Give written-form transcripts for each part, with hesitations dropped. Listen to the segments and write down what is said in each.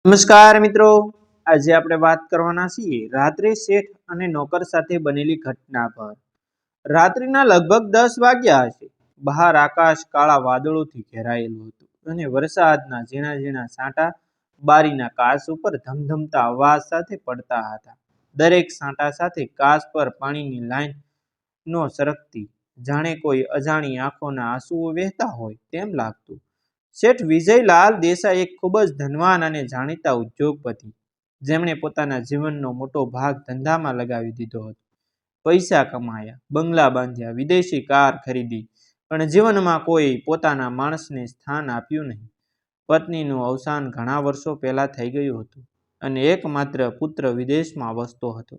નમસ્કાર મિત્રો, આજે આપણે વાત કરવાના છીએ રાત્રે શેઠ અને નોકર સાથે બનેલી ઘટના પર। રાત્રિના લગભગ 10 વાગ્યા હશે। બહાર આકાશ કાળા વાદળોથી ઘેરાયેલું હતું અને વરસાદના ઝીણા ઝીણા છાંટા બારીના કાચ ઉપર ધમધમતા અવાજ સાથે પડતા હતા। દરેક છાંટા સાથે કાચ પર પાણીની લાઈન નો સરકતી, જાણે કોઈ અજાણી આંખોના આંસુઓ વહેતા હોય તેમ લાગતું। શેઠ વિજયલાલ દેસાઈ એક ખૂબ જ ધનવાન અને જાણીતા ઉદ્યોગપતિ, જેમણે પોતાના જીવનનો મોટો ભાગ ધંધામાં લગાવી દીધો હતો। પૈસા કમાયા, બંગલા બાંધ્યા, વિદેશી કાર ખરીદી, પણ જીવનમાં કોઈ પોતાના માણસને સ્થાન આપ્યું નહીં। પત્નીનું અવસાન ઘણા વર્ષો પહેલા થઈ ગયું હતું અને એકમાત્ર પુત્ર વિદેશમાં વસતો હતો।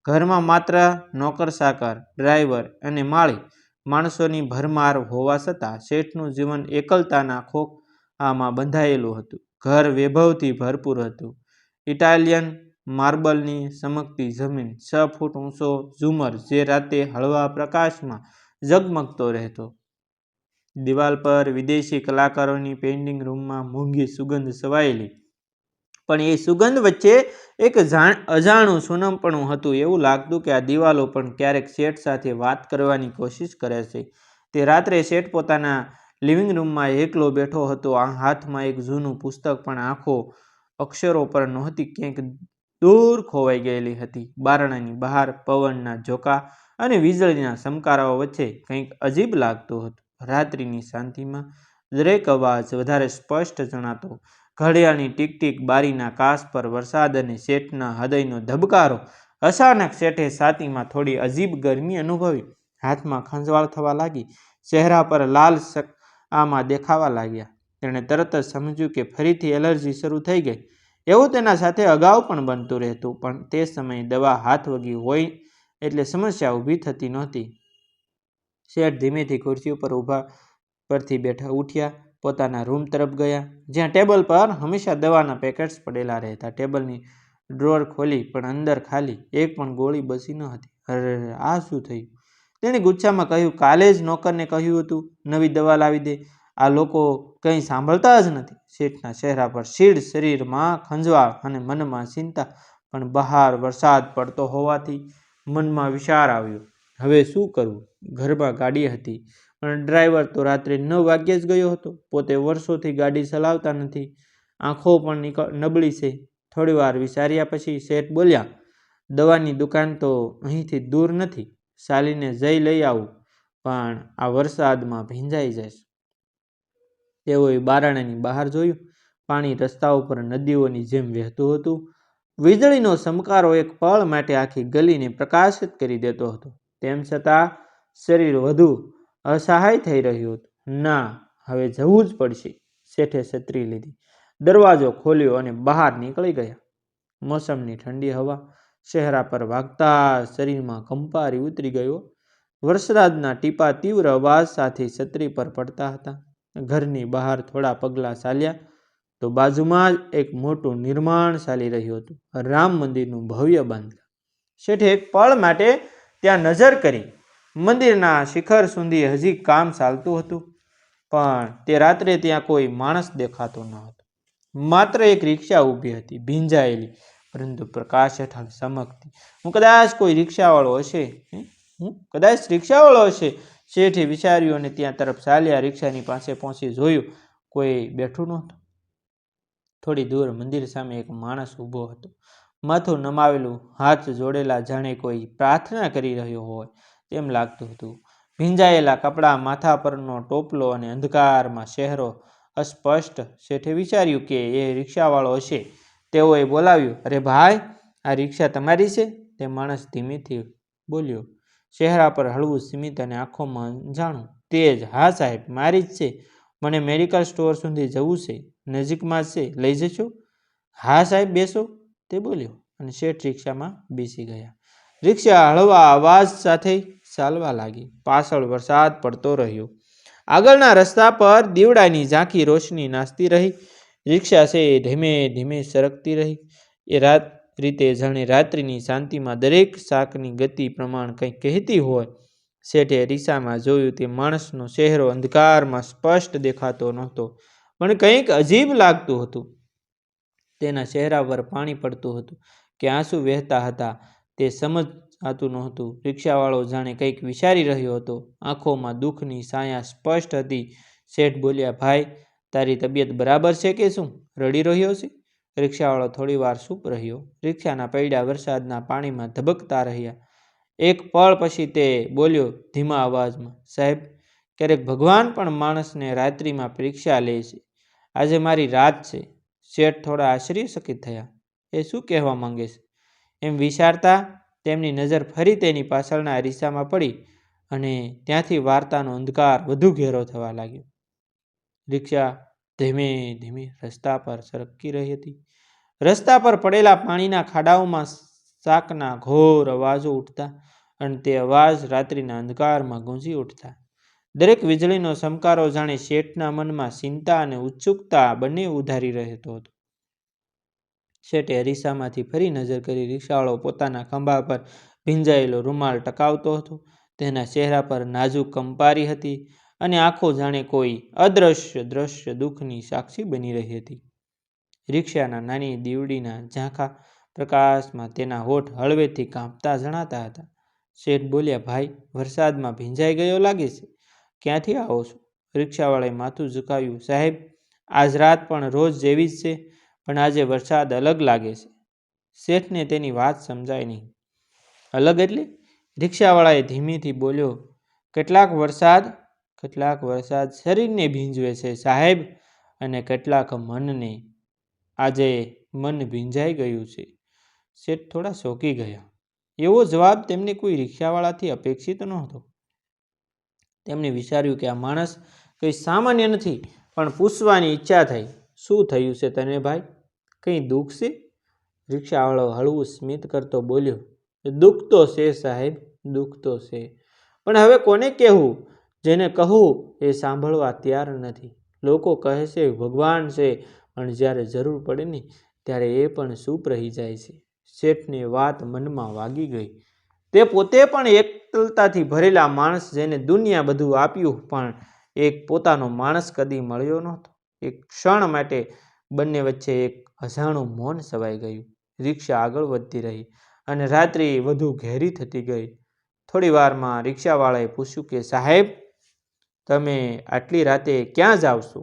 ઘરમાં માત્ર નોકર ચાકર, ડ્રાઈવર અને માળી માણસોની ભરમાર હોવા છતાં શેઠનું જીવન એકલતાના ખોખામાં બંધાયેલું હતું। ઘર વૈભવથી ભરપૂર હતું। ઇટાલિયન માર્બલની ચમકતી જમીન, 6 ફૂટ ઊંચો ઝુમર જે રાતે હળવા પ્રકાશમાં ઝગમગતો રહેતો, દિવાલ પર વિદેશી કલાકારોની પેઇન્ટિંગ, રૂમમાં મોંઘી સુગંધ છવાયેલી, પણ એ સુગંધ વચ્ચે એક અજાણું સોનમપણું હતું। એવું લાગતું કે આ દિવાલો પણ ક્યારેક શેઠ સાથે વાત કરવાની કોશિશ કરે છે। તે રાત્રે શેઠ પોતાના લિવિંગ રૂમમાં એકલો બેઠો હતો। હાથમાં એક જૂનું પુસ્તક, પણ આંખો અક્ષરો પર નહોતી, ક્યાંક દૂર ખોવાઈ ગયેલી હતી। બારણાની બહાર પવનના ઝોકા અને વીજળીના ચમકારાઓ વચ્ચે કંઈક અજીબ લાગતું હતું। રાત્રિની શાંતિમાં દરેક અવાજ વધારે સ્પષ્ટ જણાતો। ઘડિયાળની ટીક ટીક, બારીના કાચ પર વરસાદ અને શેઠના હૃદયનો ધબકારો। અચાનક શેઠે છાતીમાં થોડી અજીબ ગરમી અનુભવી, હાથમાં ખંજવાળ થવા લાગી, ચહેરા પર લાલ આમાં દેખાવા લાગ્યા। તેણે તરત જ સમજ્યું કે ફરીથી એલર્જી શરૂ થઈ ગઈ। એવું તેના સાથે અગાઉ પણ બનતું રહેતું, પણ તે સમયે દવા હાથ વગી હોય એટલે સમસ્યા ઊભી થતી નહોતી। શેઠ ધીમેથી ખુરશી ઉપર પરથી ઉઠ્યા, પોતાના રૂમ તરફ ગયા, જ્યાં ટેબલ પર હંમેશા દવાના પેકેટ્સ પડેલા રહેતા। ટેબલની ડ્રોર ખોલી, પણ અંદર ખાલી, એક પણ ગોળી બચી ન હતી। અરે, આ શું થયું? તેણે ગુસ્સામાં કહ્યું, કાલે જ નોકરને કહ્યું હતું નવી દવા લાવી દે, આ લોકો કંઈ સાંભળતા જ નથી। શેઠના ચહેરા પર ચીડ, શરીરમાં ખંજવાળ અને મનમાં ચિંતા, પણ બહાર વરસાદ પડતો હોવાથી મનમાં વિચાર આવ્યો, હવે શું કરવું? ઘરમાં ગાડી હતી, પણ ડ્રાઈવર તો રાત્રે 9 વાગ્યે જ ગયો હતો। પોતે વર્ષોથી ગાડી ચલાવતા નથી, આંખો પણ નબળી છે। થોડીવાર વિચાર્યા પછી શેઠ બોલ્યા, દવાની દુકાન તો અહીંથી દૂર નથી, ચાલીને જઈ લઈ આવું, પણ આ વરસાદમાં ભીંજાઈ જઈશ। તેઓએ બારણાની બહાર જોયું। પાણી રસ્તા ઉપર નદીઓની જેમ વહેતું હતું। વીજળીનો ચમકારો એક પળ માટે આખી ગલીને પ્રકાશિત કરી દેતો હતો। તેમ છતાં શરીર વધુ અસહાય થઈ રહ્યું હતું। ના, હવે જવું જ પડશે। શેઠે છત્રી લીધી, દરવાજો ખોલ્યો અને બહાર નીકળી ગયા। મોસમની ઠંડી હવા ચહેરા પર વાગતા શરીરમાં કંપારી ઉતરી ગયો। વરસાદના ટીપા તીવ્ર અવાજ સાથે છત્રી પર પડતા હતા। ઘરની બહાર થોડા પગલાં ચાલ્યા તો બાજુમાં જ એક મોટું નિર્માણ ચાલી રહ્યું હતું, રામ મંદિરનું ભવ્ય બાંધકામ। શેઠે એક પળ માટે ત્યાં નજર કરી। મંદિરના શિખર સુધી હજી કામ ચાલતું હતું, પણ તે રાત્રે ત્યાં કોઈ માણસ દેખાતો ન હતો। માત્ર એક રિક્ષા ઊભી હતી, ભીંજાયેલી પરંતુ પ્રકાશ હેઠળ ચમકતી। કદાચ કોઈ રિક્ષાવાળો હશે, શેઠે વિચાર્યું અને ત્યાં તરફ ચાલ્યા। રિક્ષાની પાસે પહોંચી જોયું, કોઈ બેઠું નહોતું। થોડી દૂર મંદિર સામે એક માણસ ઊભો હતો, માથું નમાવેલું, હાથ જોડેલા, જાણે કોઈ પ્રાર્થના કરી રહ્યો હોય તેમ લાગતું હતું। ભીંજાયેલા કપડાં, માથા પરનો ટોપલો અને અંધકારમાં ચહેરો અસ્પષ્ટ। શેઠે વિચાર્યું કે એ રિક્ષાવાળો હશે। તેઓએ બોલાવ્યું, અરે ભાઈ, આ રિક્ષા તમારી છે? તે માણસ ધીમેથી બોલ્યો, ચહેરા પર હળવું સ્મિત અને આંખોમાં અંજાણું તેજ, હા સાહેબ, મારી જ છે। મને મેડિકલ સ્ટોર સુધી જવું છે, નજીકમાં જ છે, લઈ જશો? હા સાહેબ, બેસો, તે બોલ્યો અને શેઠ રિક્ષામાં બેસી ગયા। રિક્ષા હળવા અવાજ સાથે ચાલવા લાગી। પાછળ વરસાદ પડતો રહ્યો। આગળના રસ્તા પર દીવડાની ઝાંખી રોશની નાચતી રહી। રિક્ષા છે એ ધીમે ધીમે સરકતી રહી, એ રીતે જાણે રાત્રિની શાંતિમાં દરેક શાકની ગતિ પ્રમાણ કંઈક કહેતી હોય। શેઠે રિક્ષામાં જોયું, તે માણસનો ચહેરો અંધકારમાં સ્પષ્ટ દેખાતો નહોતો, પણ કંઈક અજીબ લાગતું હતું। તેના ચહેરા પર પાણી પડતું હતું કે આંસુ વહેતા હતા તે સમજાતું નહોતું. રિક્ષાવાળો જાણે કંઈક વિચારી રહ્યો હતો. આંખોમાં દુઃખની છાયા સ્પષ્ટ હતી. શેઠ બોલ્યા, ભાઈ, તારી તબિયત બરાબર છે કે શું? રડી રહ્યો છે? રિક્ષાવાળો થોડી વાર ચૂપ રહ્યો. રિક્ષાના પૈડા વરસાદના પાણીમાં ધબકતા રહ્યા. એક પળ પછી તે બોલ્યો ધીમા અવાજમાં, સાહેબ, ક્યારેક ભગવાન પણ માણસને રાત્રિમાં પરીક્ષા લે છે. આજે મારી રાત છે. શેઠ થોડા આશ્ચર્યચકિત થયા. એ શું કહેવા માંગે છે? એમ વિચારતા તેમની નજર ફરી તેની પાછળના અરીસામાં પડી અને ત્યાંથી વાર્તાનો અંધકાર વધુ ઘેરો થવા લાગ્યો. રિક્ષા ધીમે ધીમે રસ્તા પર સરકી રહી હતી. રસ્તા પર પડેલા પાણીના ખાડાઓમાં શાકના ઘોર અવાજો ઉઠતા અને તે અવાજ રાત્રિના અંધકારમાં ગુંજી ઉઠતા. દરેક વીજળીનો ચમકારો જાણે શેઠના મનમાં ચિંતા અને ઉત્સુકતા બંને ઉધારી રહેતો હતો. શેઠે અરીસામાંથી ફરી નજર કરી. રિક્ષાવાળો પોતાના ખંભા પર ભીંજાયેલો રૂમાલ ટકાવતો હતો. તેના ચહેરા પર નાજુક કંપારી હતી અને આંખો જાણે કોઈ અદ્રશ્ય દ્રશ્ય દુઃખની સાક્ષી બની રહી હતી. રિક્ષાના નાની દીવડીના ઝાંખા પ્રકાશમાં તેના હોઠ હળવેથી કાંપતા જણાતા હતા. શેઠ બોલ્યા, ભાઈ, વરસાદમાં ભીંજાઈ ગયો લાગે છે. ક્યાંથી આવો છો? રિક્ષાવાળાએ માથું ઝુકાવ્યું. સાહેબ, આજ રાત પણ રોજ જેવી જ છે, પણ આજે વરસાદ અલગ લાગે છે. શેઠને તેની વાત સમજાય નહીં. અલગ એટલે? રિક્ષાવાળાએ ધીમેથી બોલ્યો, કેટલાક વરસાદ શરીરને ભીંજવે છે સાહેબ, અને કેટલાક મનને. આજે મન ભીંજાઈ ગયું છે. શેઠ થોડા ચોંકી ગયા. એવો જવાબ તેમને કોઈ રિક્ષાવાળાથી અપેક્ષિત નહોતો. તેમણે વિચાર્યું કે આ માણસ કંઈ સામાન્ય નથી, પણ પૂછવાની ઈચ્છા થઈ. શું થયું છે તને ભાઈ? કંઈ દુઃખ છે? રિક્ષાવાળો હળવું સ્મિત કરતો બોલ્યો, દુઃખ તો છે સાહેબ, દુઃખ તો છે, પણ હવે કોને કહેવું? જેને કહું એ સાંભળવા તૈયાર નથી. લોકો કહે છે ભગવાન છે, પણ જ્યારે જરૂર પડે ને ત્યારે એ પણ ચૂપ રહી જાય છે. શેઠને વાત મનમાં વાગી ગઈ. તે પોતે પણ એકલતાથી ભરેલા માણસ, જેને દુનિયા બધું આપ્યું, પણ એક પોતાનો માણસ કદી મળ્યો નહોતો. એક ક્ષણ માટે બંને વચ્ચે એક અજાણું મૌન છવાઈ ગયું. રિક્ષા આગળ વધતી રહી અને રાત્રિ વધુ ઘેરી થતી ગઈ. થોડી વારમાં રિક્ષાવાળાએ પૂછ્યું કે સાહેબ, તમે આટલી રાતે ક્યાં જાવ છો?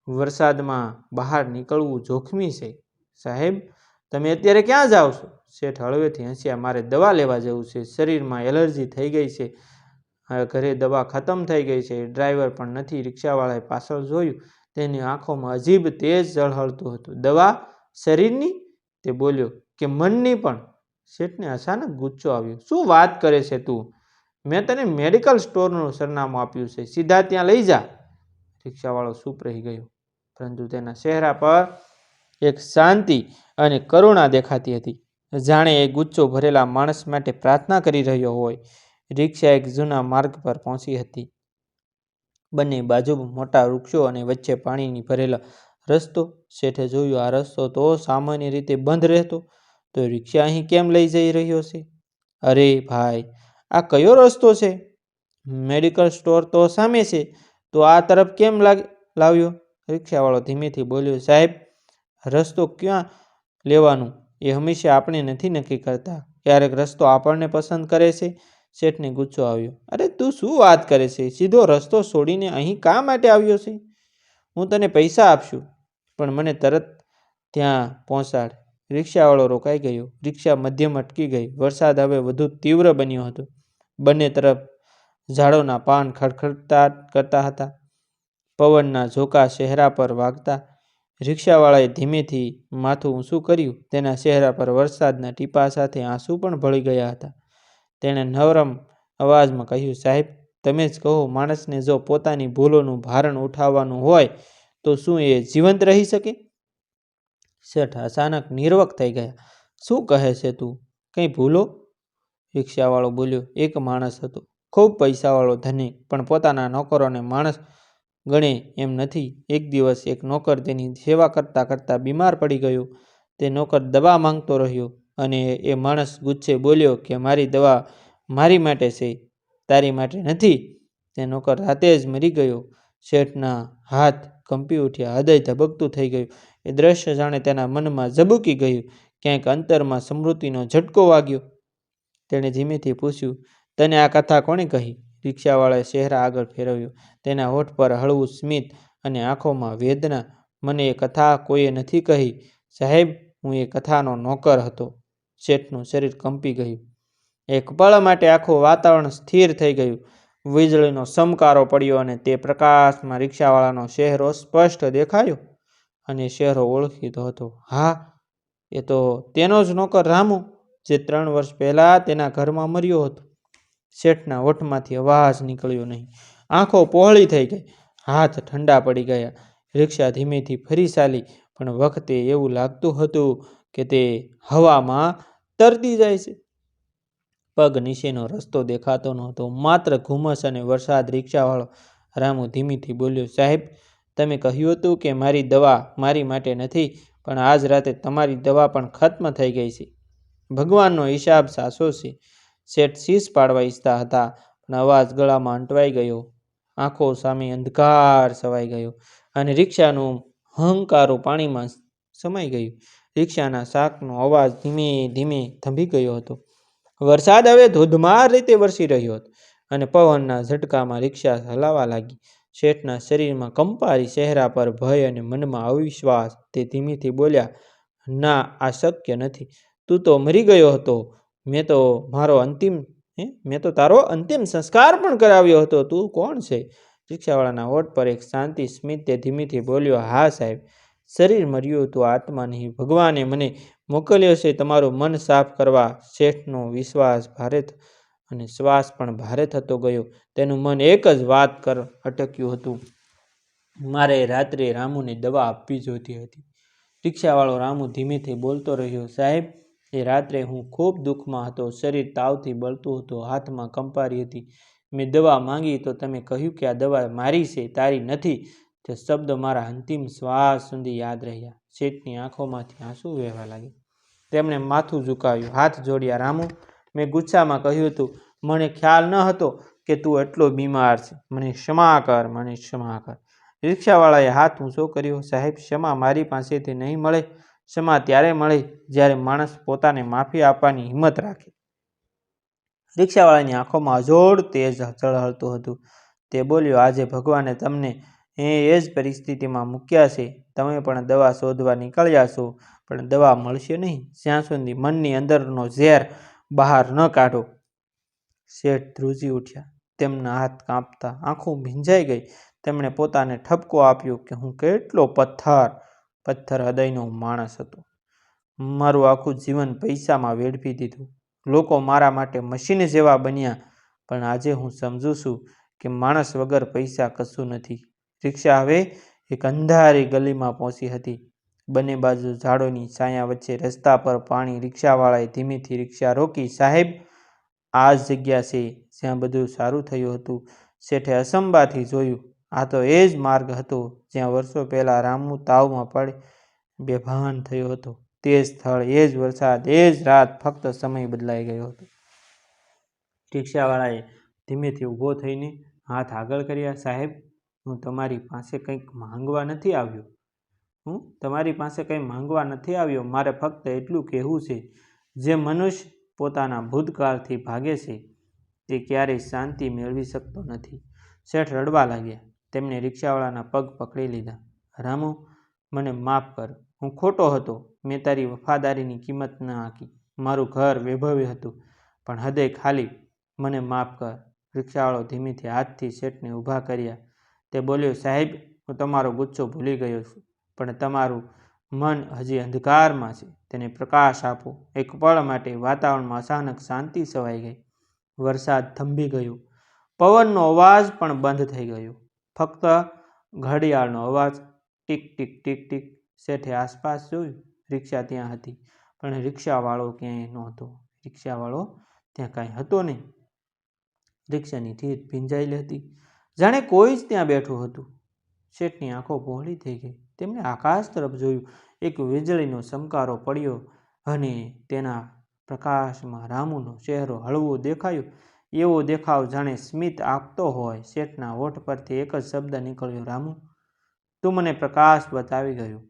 વરસાદમાં બહાર નીકળવું જોખમી છે. સાહેબ, તમે અત્યારે ક્યાં જાવ છો? શેઠ હળવેથી હસ્યા. મારે દવા લેવા જવું છે. શરીરમાં એલર્જી થઈ ગઈ છે. ઘરે દવા ખતમ થઈ ગઈ છે. ડ્રાઈવર પણ નથી. રિક્ષાવાળાએ પાછળ જોયું. તેની આંખોમાં અજીબ તેજ ઝળહળતું હતું. દવા શરીરની? તે બોલ્યો, કે મનની પણ? શેઠને અચાનક ગુસ્સો આવ્યો. શું વાત કરે છે તું? મેં તને મેડિકલ સ્ટોરનું સરનામું આપ્યું છે. સીધા ત્યાં લઈ જા. રિક્ષાવાળો ચૂપ રહી ગયો, પરંતુ તેના ચહેરા પર એક શાંતિ અને કરુણા દેખાતી હતી, જાણે એ ગુસ્સો ભરેલા માણસ માટે પ્રાર્થના કરી રહ્યો હોય. રિક્ષા એક જૂના માર્ગ પર પહોંચી હતી. બંને બાજુ મોટા વૃક્ષો અને વચ્ચે પાણીની ભરેલો રસ્તો. શેઠે જોયું, આ રસ્તો તો સામાન્ય રીતે બંધ રહેતો, તો રિક્ષા અહીં કેમ લઈ જઈ રહ્યો છે? અરે ભાઈ, આ કયો રસ્તો છે? મેડિકલ સ્ટોર તો સામે છે, તો આ તરફ કેમ લાવ્યો? રિક્ષાવાળો ધીમેથી બોલ્યો, સાહેબ, રસ્તો ક્યાં લેવાનું એ હંમેશા આપણે નથી નક્કી કરતા. ક્યારેક રસ્તો આપણને પસંદ કરે છે. શેઠને ગુસ્સો આવ્યો. અરે તું શું વાત કરે છે? સીધો રસ્તો છોડીને અહીં શા માટે આવ્યો છે? હું તને પૈસા આપશું, પણ મને તરત ત્યાં પહોંચાડ. રિક્ષાવાળો રોકાઈ ગયો. રિક્ષા મધ્યમ અટકી ગઈ. વરસાદ હવે વધુ તીવ્ર બન્યો હતો. બંને તરફ ઝાડોના પાન ખડખડાટ કરતા હતા. પવનના ઝોકા ચહેરા પર વાગતા. રિક્ષાવાળાએ ધીમેથી માથું ઊંચું કર્યું. તેના ચહેરા પર વરસાદના ટીપા સાથે આંસુ પણ ભળી ગયા હતા. તેણે નરમ અવાજમાં કહ્યું, સાહેબ, તમે જ કહો, માણસને જો પોતાની ભૂલોનું ભારણ ઉઠાવવાનું હોય તો શું એ જીવંત રહી શકે? શેઠ અચાનક નિર્વક થઈ ગયા. શું કહે છે તું? કંઈ ભૂલો? રિક્ષાવાળો બોલ્યો, એક માણસ હતો, ખૂબ પૈસાવાળો, ધનિક, પણ પોતાના નોકરોને માણસ ગણે એમ નથી. એક દિવસ એક નોકર તેની સેવા કરતાં કરતાં બીમાર પડી ગયો. તે નોકર દવા માંગતો રહ્યો અને એ માણસ ગુસ્સે બોલ્યો કે મારી દવા મારી માટે છે, તારી માટે નથી. તે નોકર રાતે જ મરી ગયો. શેઠના હાથ કંપી ઉઠ્યા. હૃદય ધબકતું થઈ ગયું. એ દ્રશ્ય જાણે તેના મનમાં ઝબૂકી ગયું. ક્યાંક અંતરમાં સ્મૃતિનો ઝટકો વાગ્યો. તેણે ધીમેથી પૂછ્યું, તને આ કથા કોણે કહી? રિક્ષાવાળાએ ચહેરા આગળ ફેરવ્યો. તેના હોઠ પર હળવું સ્મિત અને આંખોમાં વેદના. મને એ કથા કોઈએ નથી કહી સાહેબ, હું એ કથાનો નોકર હતો. શેઠનું શરીર કંપી ગયું. એક પળ માટે આખું વાતાવરણ સ્થિર થઈ ગયું. વીજળીનો ચમકારો પડ્યો અને તે પ્રકાશમાં રિક્ષાવાળાનો ચહેરો સ્પષ્ટ દેખાયો. અને ચહેરો ઓળખીતો હતો. હા, એ તો તેનો જ નોકર રામુ, જે 3 વર્ષ પહેલા તેના ઘરમાં મર્યો હતો. શેઠના હોઠમાંથી અવાજ નીકળ્યો નહીં. આંખો પહોળી થઈ ગઈ, હાથ ઠંડા પડી ગયા. રિક્ષા ધીમેથી ફરી ચાલી, પણ વખતે એવું લાગતું હતું કે તે હવામાં તરતી જાય છે. પગ નીચેનો રસ્તો દેખાતો નહોતો, માત્ર ધુમ્મસ અને વરસાદ. રિક્ષાવાળો રામુ ધીમેથી બોલ્યો, સાહેબ, તમે કહ્યું હતું કે મારી દવા મારી માટે નથી, પણ આજ રાતે તમારી દવા પણ ખત્મ થઈ ગઈ છે. ભગવાનનો હિસાબ સાચો છે. શેઠ શીશ પાડવા ઈચ્છતા હતા, પણ અવાજ ગળામાં અંટવાઈ ગયો. આંખો સામે અંધકાર છવાઈ ગયો અને રિક્ષાનું હંકારું પાણીમાં સમાઈ ગયું. રિક્ષાના ચાકનો અવાજ ધીમે ધીમે થંભી ગયો હતો. વરસાદ હવે ધોધમાર રીતે વરસી રહ્યો હતો અને પવનના ઝટકામાં રિક્ષા હલાવા લાગી. શેઠના શરીરમાં કંપારી, ચહેરા પર ભય અને મનમાં અવિશ્વાસ. તે ધીમેથી બોલ્યા, ના, આ શક્ય નથી. તું તો મરી ગયો હતો. મેં તો તારો અંતિમ સંસ્કાર પણ કરાવ્યો હતો. તું કોણ છે? રિક્ષાવાળાના હોઠ પર એક શાંતિ સ્મિત. તે ધીમેથી બોલ્યો, હા સાહેબ, શરીર મર્યું હતું, આત્મા નહીં. ભગવાને મને મોકલ્યો છે તમારું મન સાફ કરવા. શેઠનો વિશ્વાસ ભારે અને શ્વાસ પણ ભારે થતો ગયો. તેનું મન એક જ વાત કર અટક્યું હતું, મારે રાત્રે રામુને દવા આપવી જોઈતી હતી. રિક્ષાવાળો રામુ ધીમેથી બોલતો રહ્યો, સાહેબ, એ રાત્રે હું ખૂબ દુઃખમાં હતો. શરીર તાવથી બળતું હતું, હાથમાં કંપારી હતી. મેં દવા માંગી તો તમે કહ્યું કે આ દવા મારી છે, તારી નથી. તે શબ્દ મારા અંતિમ શ્વાસ સુધી યાદ રહ્યા. શેઠની આંખોમાંથી આંસુ વહેવા લાગ્યા. તેમણે માથું ઝુકાવ્યું, હાથ જોડ્યા. રામુ, મેં ગુસ્સામાં કહ્યું હતું, મને ખ્યાલ ન હતો કે તું એટલો બીમાર છે. મને ક્ષમા કર, મને ક્ષમા કર. રિક્ષાવાળાએ હાથ ઊંચો કર્યો, સાહેબ, ક્ષમા મારી પાસેથી નહીં મળે. ક્ષમા ત્યારે મળે જ્યારે માણસ પોતાને માફી આપવાની હિંમત રાખે. રિક્ષાવાળાની આંખોમાં અજોડ તેજ ઝળહળતું હતું. તે બોલ્યો, આજે ભગવાને તમને એ જ પરિસ્થિતિમાં મૂક્યા છે. તમે પણ દવા શોધવા નીકળ્યા છો, પણ દવા મળશે નહીં જ્યાં સુધી મનની અંદરનો ઝેર બહાર ન કાઢો. શેઠ ધ્રુજી ઉઠ્યા, તેમના હાથ કાંપતા, આંખો ભીંજાઈ ગઈ. તેમણે પોતાને ઠપકો આપ્યો કે હું કેટલો પથ્થર હૃદયનો માણસ હતો. મારું આખું જીવન પૈસામાં વેડફી દીધું. લોકો મારા માટે મશીન જેવા બન્યા, પણ આજે હું સમજુ છું કે માણસ વગર પૈસા કશું નથી. રિક્ષા હવે એક અંધારી ગલીમાં પહોંચી હતી. બંને બાજુ ઝાડોની છાયા, વચ્ચે રસ્તા પર પાણી. રિક્ષાવાળાએ ધીમેથી રિક્ષા રોકી. સાહેબ, આ જ જગ્યા છે જ્યાં બધું સારું થયું હતું. શેઠે અસંભાથી જોયું. આ તો એ જ માર્ગ હતો જ્યાં વર્ષો પહેલા રામુ તાવમાં પડી બેભાન થયો હતો. તે જ સ્થળ, એ જ વરસાદ, એ જ રાત. ફક્ત સમય બદલાઈ ગયો હતો. રિક્ષાવાળાએ ધીમેથી ઊભો થઈને હાથ આગળ કર્યા. સાહેબ, હું તમારી પાસે કંઈક માંગવા નથી આવ્યો. મારે ફક્ત એટલું કહેવું છે, જે મનુષ્ય પોતાના ભૂતકાળથી ભાગે છે તે ક્યારેય શાંતિ મેળવી શકતો નથી. શેઠ રડવા લાગ્યા. તેમણે રિક્ષાવાળાના પગ પકડી લીધા. રામુ, મને માફ કર. હું ખોટો હતો. મેં તારી વફાદારીની કિંમત ન આંકી. મારું ઘર વૈભવી હતું, પણ હૃદય ખાલી. મને માફ કર. રિક્ષાવાળો ધીમેથી હાથથી શેઠને ઊભા કર્યા. તે બોલ્યો, સાહેબ, હું તમારો ગુસ્સો ભૂલી ગયો છું, પણ તમારું મન હજી અંધકારમાં છે. તેને પ્રકાશ આપો. એક પળ માટે વાતાવરણમાં અચાનક શાંતિ છવાઈ ગઈ. વરસાદ થંભી ગયો. પવનનો અવાજ પણ બંધ થઈ ગયો. ફક્ત ઘડિયાળનો અવાજ, ટીક ટીક ટીક ટીક. શેઠે આસપાસ જોયું. રિક્ષા ત્યાં હતી, પણ રિક્ષાવાળો ક્યાંય નહોતો. રિક્ષાવાળો ત્યાં કાંઈ હતો નહીં. રિક્ષાની સીટ ભીંજાયેલી હતી, જાણે કોઈ જ ત્યાં બેઠું હતું. શેઠની આંખો પહોળી થઈ ગઈ. તેમણે આકાશ તરફ જોયું. એક વીજળીનો ચમકારો પડ્યો અને તેના પ્રકાશમાં રામુનો ચહેરો હળવો દેખાયો. એવો દેખાવ જાણે સ્મિત આપતો હોય. શેઠના હોઠ પરથી એક જ શબ્દ નીકળ્યો, રામુ, તું મને પ્રકાશ બતાવી ગયો.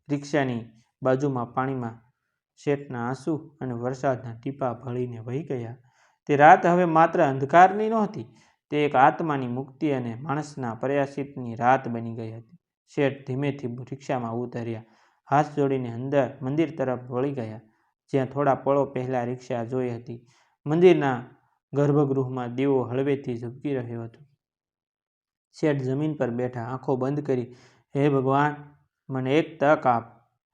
રિક્ષાની બાજુમાં પાણીમાં શેઠના આંસુ અને વરસાદના ટીપા ભળીને વહી ગયા. તે રાત હવે માત્ર અંધકારની નહોતી, તે એક આત્માની મુક્તિ અને માણસના પ્રયાસિતની રાત બની ગઈ હતી. શેઠ ધીમેથી રિક્ષામાં ઉતર્યા, હાથ જોડીને અંદર મંદિર તરફ વળી ગયા, જ્યાં થોડા પળો પહેલાં રિક્ષા જોઈ હતી. મંદિરના ગર્ભગૃહમાં દીવો હળવેથી ઝબકી રહ્યો હતો. શેઠ જમીન પર બેઠા, આંખો બંધ કરી, હે ભગવાન, મને એક તક આપ.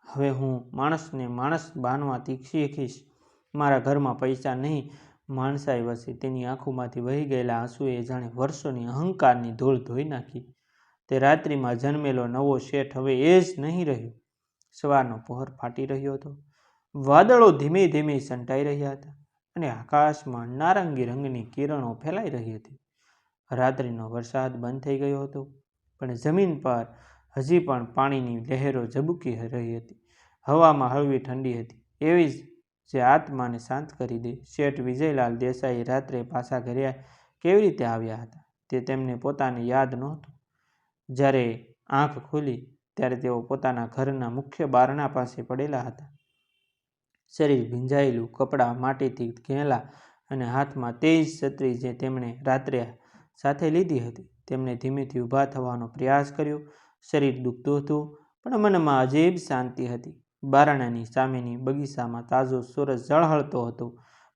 હવે હું માણસને માણસ બાનવા શીખીશ. મારા ઘરમાં પૈસા નહીં, માણસાઈ વસે. તેની આંખોમાંથી વહી ગયેલા આંસુએ જાણે વર્ષોની અહંકારની ધૂળ ધોઈ નાખી. તે રાત્રિમાં જન્મેલો નવો શેઠ હવે એ જ નહીં રહ્યો. સવારનો પહોર ફાટી રહ્યો હતો, વાદળો ધીમે ધીમે સંટાઈ રહ્યા હતા અને આકાશમાં નારંગી રંગની કિરણો ફેલાઈ રહી હતી. રાત્રિનો વરસાદ બંધ થઈ ગયો હતો, પણ જમીન પર હજી પણ પાણીની લહેરો ઝબૂકી રહી હતી. હવામાં હળવી ઠંડી હતી, એવી જ જે આત્માને શાંત કરી દે. શેઠ વિજયલાલ દેસાઈ રાત્રે પાછા ઘરે કેવી રીતે આવ્યા હતા તે તેમને પોતાને યાદ નહોતું. જ્યારે આંખ ખુલી ત્યારે તેઓ પોતાના ઘરના મુખ્ય બારણા પાસે પડેલા હતા. શરીર ભીંજાયેલું, કપડાં માટીથી ઘેલા અને હાથમાં તેજ છત્રી જે તેમણે રાત્રે સાથે લીધી હતી. તેમણે ધીમેથી ઊભા થવાનો પ્રયાસ કર્યો. શરીર દુખતું હતું, પણ મનમાં અજીબ શાંતિ હતી. બારણાની સામેની બગીચામાં તાજો સૂરજ ઝળહળતો હતો.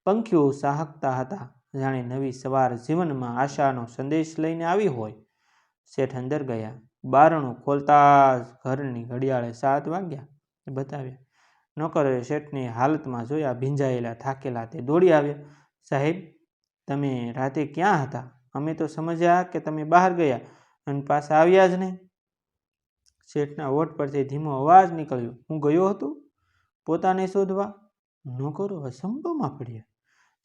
પંખીઓ સાહકતા હતા, જાણે નવી સવાર જીવનમાં આશાનો સંદેશ લઈને આવી હોય. શેઠ અંદર ગયા. બારણું ખોલતા જ ઘરની ઘડિયાળે 7 વાગ્યા બતાવ્યા. નોકરોએ શેઠની હાલતમાં જોયા, ભીંજાયેલા, થાકેલા. તે દોડી આવ્યા. સાહેબ, તમે રાતે ક્યાં હતા? અમે તો સમજ્યા કે તમે બહાર ગયા અને પાછા આવ્યા જ નહીં. શેઠના હોઠ પરથી ધીમો અવાજ નીકળ્યો, હું ગયો હતો પોતાને શોધવા. નોકરો અસંભવમાં પડ્યા.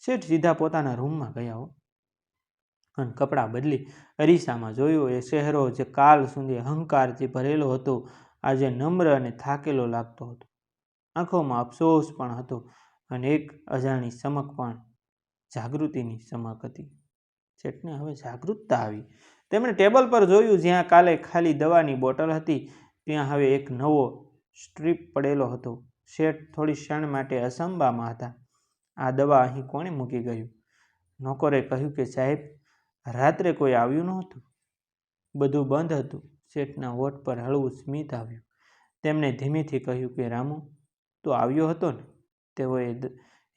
શેઠ સીધા પોતાના રૂમમાં ગયા અને કપડાં બદલી અરીસામાં જોયું. એ ચહેરો જે કાલ સુધી અહંકારથી ભરેલો હતો, આજે નમ્ર અને થાકેલો લાગતો હતો. આંખોમાં અફસોસ પણ હતો અને એક અજાણી ચમક પણ, જાગૃતિની ચમક હતી. શેઠને હવે જાગૃતતા આવી. તેમણે ટેબલ પર જોયું. જ્યાં કાલે ખાલી દવાની બોટલ હતી, ત્યાં હવે એક નવો સ્ટ્રીપ પડેલો હતો. શેઠ થોડી ક્ષણ માટે અસંભામાં હતા. આ દવા અહીં કોણે મૂકી ગયું? નોકરે કહ્યું કે સાહેબ, રાત્રે કોઈ આવ્યું નહોતું, બધું બંધ હતું. શેઠના હોઠ પર હળવું સ્મિત આવ્યું. તેમણે ધીમેથી કહ્યું કે રામુ, તું આવ્યો હતો ને? તેઓએ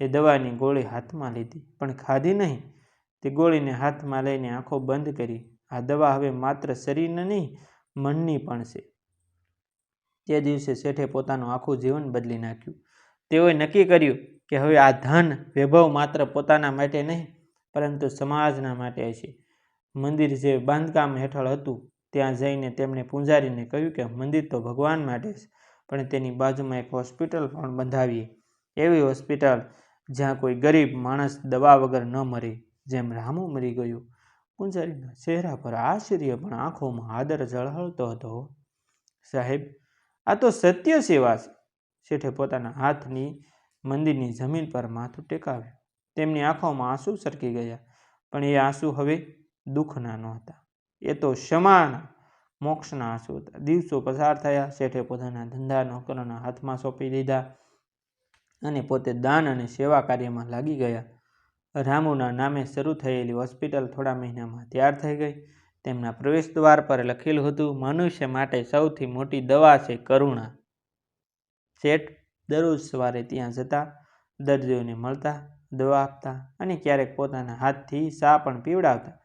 એ દવાની ગોળી હાથમાં લીધી, પણ ખાધી નહીં. તે ગોળીને હાથમાં લઈને આંખો બંધ કરી. આ દવા હવે માત્ર શરીરની નહીં, મનની પણ છે. તે દિવસે શેઠે પોતાનું આખું જીવન બદલી નાખ્યું. તેઓએ નક્કી કર્યું કે હવે આ ધન, વૈભવ માત્ર પોતાના માટે નહીં, પરંતુ સમાજના માટે હશે. મંદિર જે બાંધકામ હેઠળ હતું, ત્યાં જઈને તેમણે પૂજારીને કહ્યું કે મંદિર તો ભગવાન માટે છે, પણ તેની બાજુમાં એક હોસ્પિટલ પણ બંધાવીએ. એવી હોસ્પિટલ જ્યાં કોઈ ગરીબ માણસ દવા વગર ન મરે, જેમ રામુ મરી ગયો. પૂજારીના ચહેરા પર આશ્ચર્ય પણ આંખોમાં આદર ઝળહળતો હતો. સાહેબ, આ તો સત્ય સેવા છે. શેઠે પોતાના હાથની મંદિરની જમીન પર માથું ટેકાવ્યું. તેમની આંખોમાં આંસુ સરકી ગયા, પણ એ આંસુ હવે દુઃખના નહોતા. એ તો ક્ષમાના, મોક્ષના આંસુ હતા. દિવસો પસાર થયા. શેઠે પોતાના ધંધા નોકરોના હાથમાં સોંપી દીધા અને પોતે દાન અને સેવા કાર્યમાં લાગી ગયા. રામુના નામે શરૂ થયેલી હોસ્પિટલ થોડા મહિનામાં તૈયાર થઈ ગઈ. તેમના પ્રવેશદ્વાર પર લખેલું હતું, મનુષ્ય માટે સૌથી મોટી દવા છે કરુણા. શેઠ દરરોજ સવારે ત્યાં જતા, દર્દીઓને મળતા, દવા આપતા અને ક્યારેક પોતાના હાથથી ચા પણ પીવડાવતા.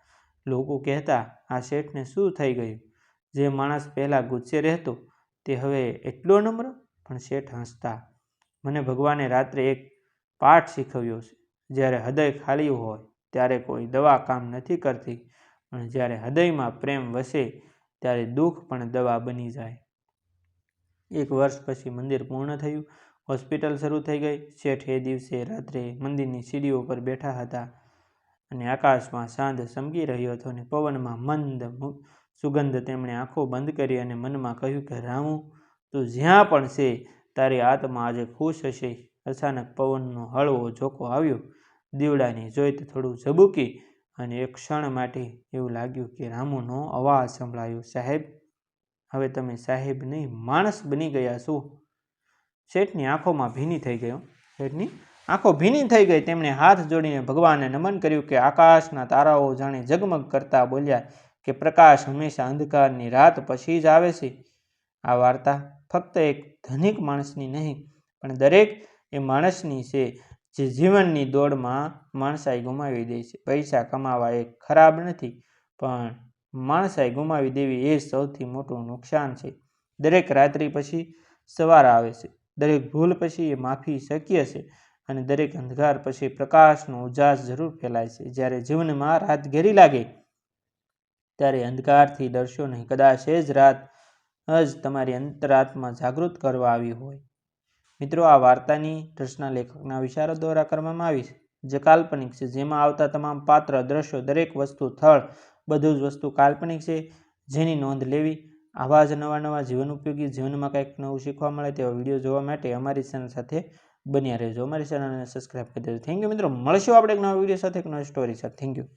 લોકો કહેતા, આ શેઠને શું થઈ ગયું? જે માણસ પહેલાં ગુસ્સે રહેતો, તે હવે એટલો નમ્ર? પણ શેઠ હસતા. મને ભગવાને રાત્રે એક પાઠ શીખવ્યો છે. જ્યારે હૃદય ખાલી હોય ત્યારે કોઈ દવા કામ નથી કરતી, પણ જ્યારે હૃદયમાં પ્રેમ વસે ત્યારે દુઃખ પણ દવા બની જાય. 1 વર્ષ પછી મંદિર પૂર્ણ થયું, હોસ્પિટલ શરૂ થઈ ગઈ. શેઠ એ દિવસે રાત્રે મંદિરની સીડીઓ પર બેઠા હતા અને આકાશમાં ચાંદ ચમકી રહ્યો હતો અને પવનમાં મંદ સુગંધ. તેમણે આંખો બંધ કરી અને મનમાં કહ્યું કે રામુ, તું જ્યાં પણ છે, તારી આત્મા આજે ખુશ હશે. અચાનક પવનનો હળવો ઝોકો આવ્યો. દીવડાની જ્યોત થોડું ઝબૂકી અને એક ક્ષણ માટે એવું લાગ્યું કે રામુનો અવાજ સંભળાયો, સાહેબ, હવે તમે સાહેબ નહીં માણસ બની ગયા છો. શેઠની આંખોમાં ભીની થઈ ગયો. શેઠની આંખો ભીની થઈ ગઈ. તેમણે હાથ જોડીને ભગવાનને નમન કર્યું કે આકાશના તારાઓ જાણે ઝગમગ કરતા બોલ્યા કે પ્રકાશ હંમેશા અંધકારની રાત પછી જ આવે છે. આ વાર્તા ફક્ત એક ધનિક માણસની નહીં પણ દરેક એ માણસની છે જે જીવનની દોડમાં માણસાઈ ગુમાવી દે છે. પૈસા કમાવા એ ખરાબ નથી, પણ માણસાઈ ગુમાવી દેવી એ સૌથી મોટું નુકસાન છે. દરેક રાત્રિ પછી સવાર આવે છે, દરેક ભૂલ પછી એ માફી શક્ય છે, અને દરેક અંધકાર પછી પ્રકાશનો ઉજાસ જરૂર ફેલાય છે. જ્યારે જીવનમાં રાત ઘેરી લાગે ત્યારે અંધકારથી ડરશો નહીં. કદાચ એ જ રાત જ તમારી અંતરાત્મા જાગૃત કરવા આવી હોય. મિત્રો, આ વાર્તાની રચના લેખકના વિચારો દ્વારા કરવામાં આવી છે, જે કાલ્પનિક છે. જેમાં આવતા તમામ પાત્ર, દ્રશ્યો, દરેક વસ્તુ, સ્થળ, બધું જ વસ્તુ કાલ્પનિક છે, જેની નોંધ લેવી. આવા જ નવા જીવન ઉપયોગી, જીવનમાં કંઈક નવું શીખવા મળે તેવા વિડીયો જોવા માટે અમારી ચેનલ સાથે બન્યા રહેજો. અમારી ચેનલને સબસ્ક્રાઈબ કરી દેજો. થેન્ક યુ મિત્રો. મળશું આપણે એક નવા વિડીયો સાથે, એક નવી સ્ટોરી સાથે. Thank you.